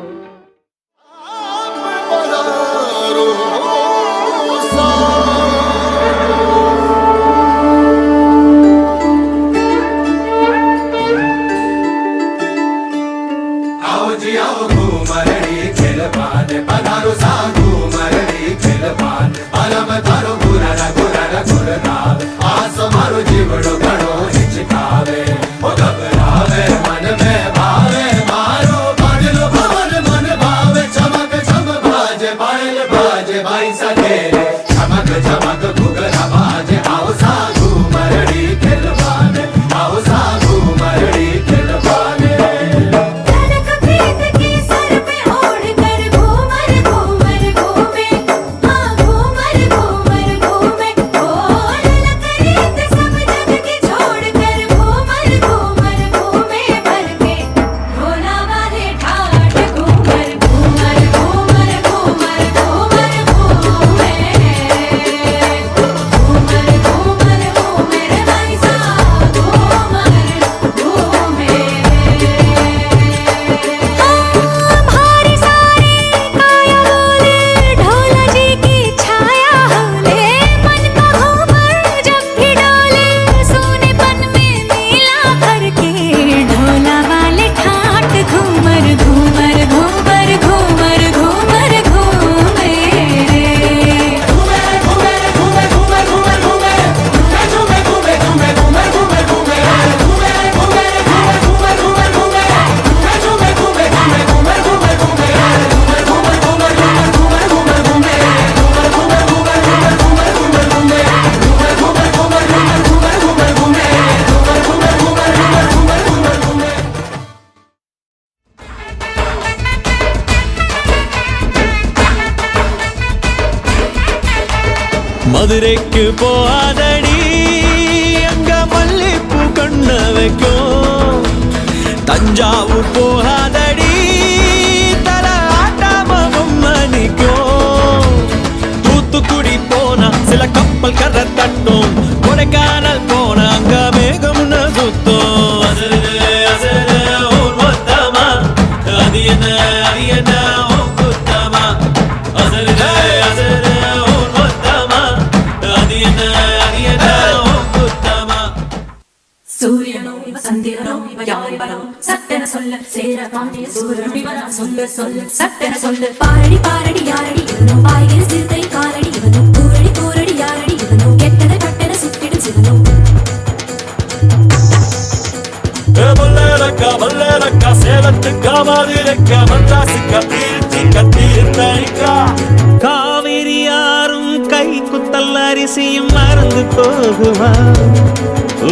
மதுரைக்கு போகாதடி அங்க மல்லிப்பூ கண்ண வைக்கும் தஞ்சாவூர் போகாதடி தல ஆட்டாம மணிக்கும் தூத்துக்குடி போனா சில கப்பல் கரை தட்டும் கொடைக்கானல் போனா அங்க மேகம்னு சுத்தும் அசரு ஓர் மொத்தமா அது என்ன ஓ குத்தமா அசரு ஓர் மொத்தமா அது என்ன ஓ குத்தமா சூரியனோ இவ சந்திரனோ இவ யார் இவரோ சட்டென சொல்ல சேர பாண்டிய சூரனோ இவனா சொல்ல சொல்ல சட்டென சொல்ல பாரடி பாரடி யாரடி இவனோ பாய்கிற சிறுத்தை காலடி இவனோ கூரடி கூரடி யாரடி இவனோ கெட்டத கட்டென சுத்திடும் சிவனோ மல்லரக்கா சேலத்துக்கா மாதிரக்கா மദ്രാസിக்கா திருச்சி காவிரி யாரும் கை குத்தல் அரிசியும் மறந்து போகுமா? ஓ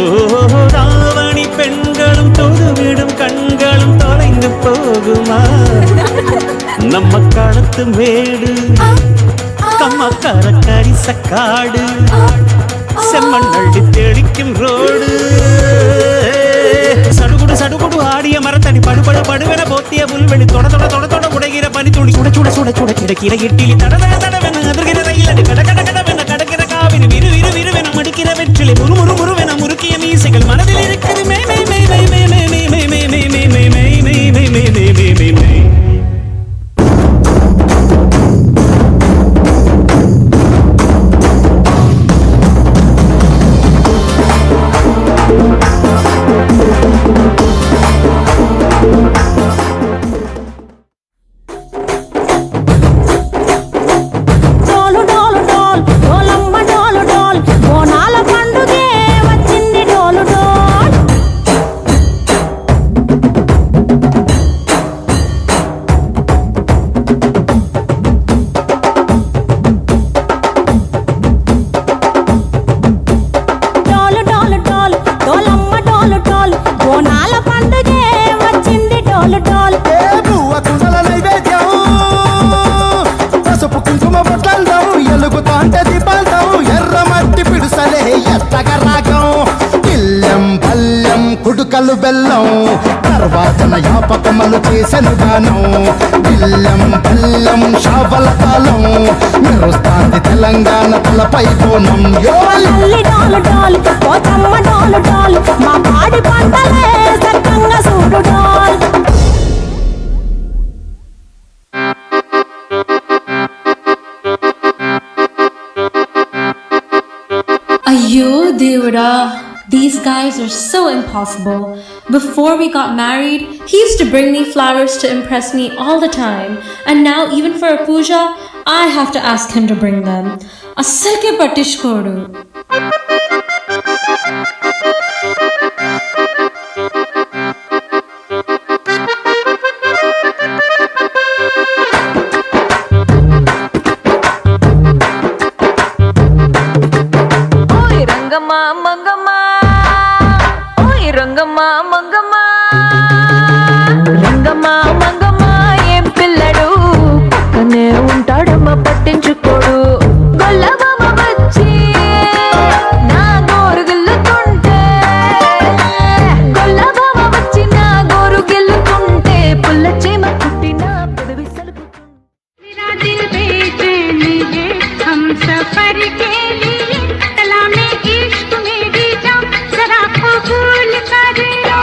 ராவணி பெண்களும் தொழுவிடும் கண்களும் தொலைந்து போகுமா? நம்ம களத்து மேடு கம்மக்கார கரிசக்காடு செம்மண் அள்ளி தெளிக்கும் ரோடு சடுகுடு சடுகுடு ஆடிய மரத்தடி படுபட படுவென போத்திய புல்வெளி தொட தொட தொட தொட உடைகிற பனி துளி சுட சுட சுட சுட கிடக்கிற இட்டிலி தடவென தடவென அதிர்கிற ரயிலடி கட கட கடவென கடக்கிற காவிரி விரு விரு விருவென மடிக்கிற வெற்றிலை முறு முறு முறுவென முறுக்கிய மீசைகள் மனதில் இருக்கிறது மே மே மே மே மே மே மே மே மே மே மே மே மே மே மே மே மே மே. కుడుకలు బెల్లం తర్వాతన యాపకమలు చేసెను గానం బిల్లం బెల్లం షావల కాలం మెరుస్తాంది తెలంగాణ తలపై కోణం డాలు డాలు పోతమ్మ డాలు డాలు మా పాడి పంటలే సక్కంగా చూడు doll. Ayyo Devada, these guys are so impossible. Before we got married, he used to bring me flowers to impress me all the time. And now even for a puja, I have to ask him to bring them. Asalke patishkodu. Rangamma Mangamma ఓయ్ రంగమ్మా మంగమ్మ రంగమ్మా మంగమ్మ ఏం పిల్లడు పక్కనే ఉంటాడమ్మ పట్టించుకోడు గొల్లబామ వచ్చి నా గోరు గిల్లుతుంటే గొల్లబామ వచ్చి నా గోరు గిల్లుతుంటే పుల్ల చీమ కుట్టిన పెదవి हम सफर के लिए तला में इश्क में भी जाओ जरा कबूल कर लो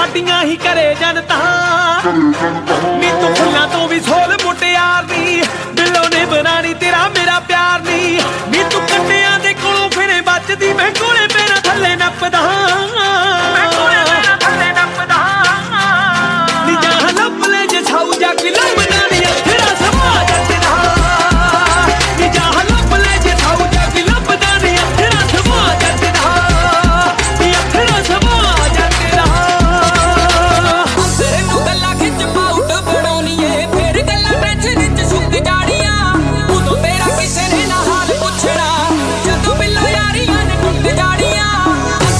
ਸਾਡੀਆਂ ਹੀ ਘਰੇ ਜਨਤਾ ਨੀ ਤੂੰ ਫੁੱਲਾਂ ਤੋਂ ਵੀ ਸੋਲ ਮੁਟਿਆਰ ਨੀ ਦਿਲੋਂ ਨੇ ਬਣਾਣੀ ਤੇਰਾ ਮੇਰਾ ਪਿਆਰ ਨੀ ਨੀ ਤੂੰ ਕੰਨਿਆਂ ਦੇ ਕੋਲੋਂ ਫਿਰੇ ਬਚਦੀ ਮੈਂ ਕੋਲੇ ਪੈਰਾਂ ਥੱਲੇ ਨੱਪਦਾ ਮੈਂ ਕੋਲੇ ਪੈਰਾਂ ਥੱਲੇ ਨੱਪਦਾ ਨੀ ਜਾਂ ਲੱਭ ਲੈ ਜੇ ਛਾਉ ਜਾ ਕੇ ਲੱਭਦਾ ਨੀ ਤੇਰਾ ਸਮਾ ਜੱਟਦਾ ਨੀ ਜਾਂ ਲੱਭ ਲੈ ਜੇ ਛਾਉ ਜਾ ਕੇ ਲੱਭਦਾ ਨੀ ਤੇਰਾ ਸਮਾ ਜੱਟਦਾ ਨੀ ਤੇਰਾ ਸਮਾ ਜੱਟਦਾ ਤੇਰੇ ਨੂੰ ਗੱਲਾਂ ਖਿੱਚ ਪਾਉਟ ਬਣਾਉਣੀਏ ਫੇਰ ਗੱਲਾਂ ਟੈਨਸ਼ਨ ਚ ਸੁੱਕ ਜਾਣੀਆਂ ਉਦੋਂ ਤੇਰਾ ਕਿਸੇ ਨੇ ਨਾ ਹਾਲ ਪੁੱਛਣਾ ਜਦੋਂ ਬਿੱਲੋ ਯਾਰੀਆਂ ਨੇ ਟੁੱਟ ਜਾਣੀਆਂ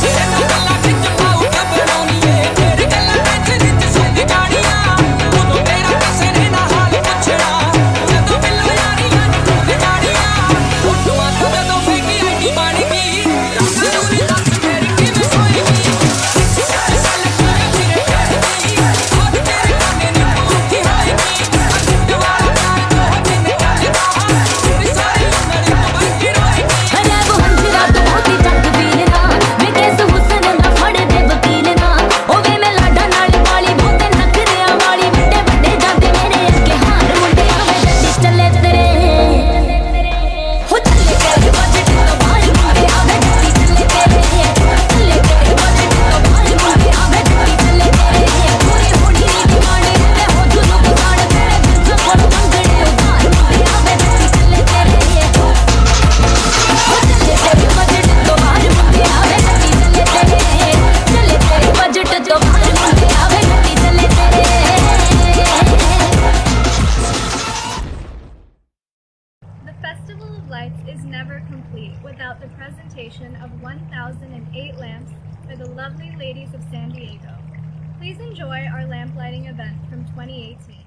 ਤੇਰੇ ਨੂੰ ਗੱਲਾਂ ਖਿੱਚ ਪਾਉਟ ਬਣਾਉਣੀਏ ਫੇਰ ਗੱਲਾਂ ਟੈਨਸ਼ਨ ਚ ਸੁੱਕ ਜਾਣੀਆਂ ਉਦੋਂ ਤੇਰਾ ਕਿਸੇ ਨੇ ਨਾ ਹਾਲ ਪੁੱਛਣਾ ਜਦੋਂ ਬਿੱਲੋ ਯਾਰੀਆਂ ਨੇ ਟੁੱਟ ਜਾਣੀਆਂ ਉਦੋਂ ਆ ਜਦੋਂ ਫੇਕੀ ਆਈਡੀ ਬਣ ਗਈ ਰੱਬ ਨੂੰ ਨੀ ਦੱਸ ਮੇਰੀ ਕਿਵੇਂ ਹੋਏਗੀ The Festival of Lights is never complete without the presentation of 1008 lamps by the lovely ladies of San Diego. Please enjoy our lamp lighting event from 2018.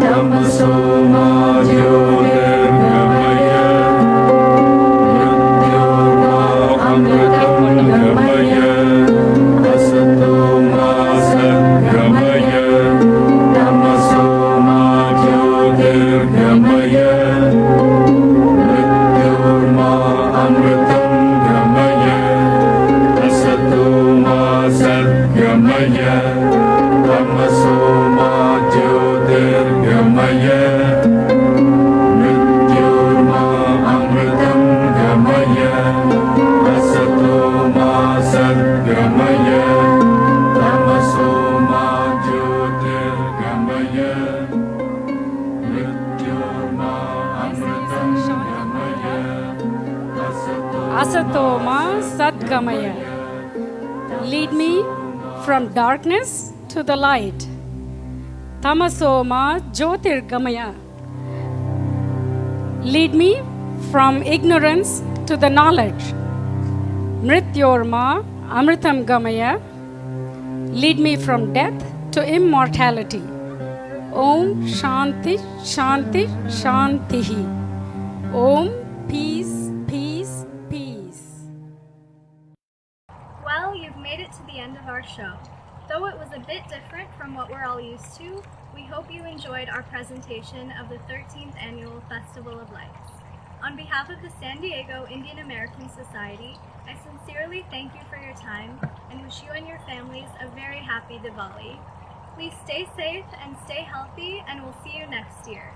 तमसो मा ज्योतिर्गमय मृत्योर्मा अमृतं गमय असतो मा सद्गमय तमसो मा ज्योतिर्गमय मृत्योर्मा अमृतं गमय असतो मा सद्गमय तमसो मा ज्योतिर्गमय मृत्योर्मा अमृतं गमय असतो मा सद्गमय तमसो मा ज्योतिर्गमय मृत्योर्मा अमृतं गमय Asato ma sadgamaya. Lead me from darkness to the light. Tamaso ma jyotirgamaya. Lead me from ignorance to the knowledge. Mrityorma amritam gamaya. Lead me from death to immortality. Om Shanti Shanti Shantihi. Om Peace Peace Peace. Well, you've made it to the end of our show. Though it was a bit different from what we're all used to, we hope you enjoyed our presentation of the 13th Annual Festival of Lights. On behalf of the San Diego Indian American Society, I sincerely thank you for your time and wish you and your families a very happy Diwali. Please stay safe and stay healthy, and we'll see you next year.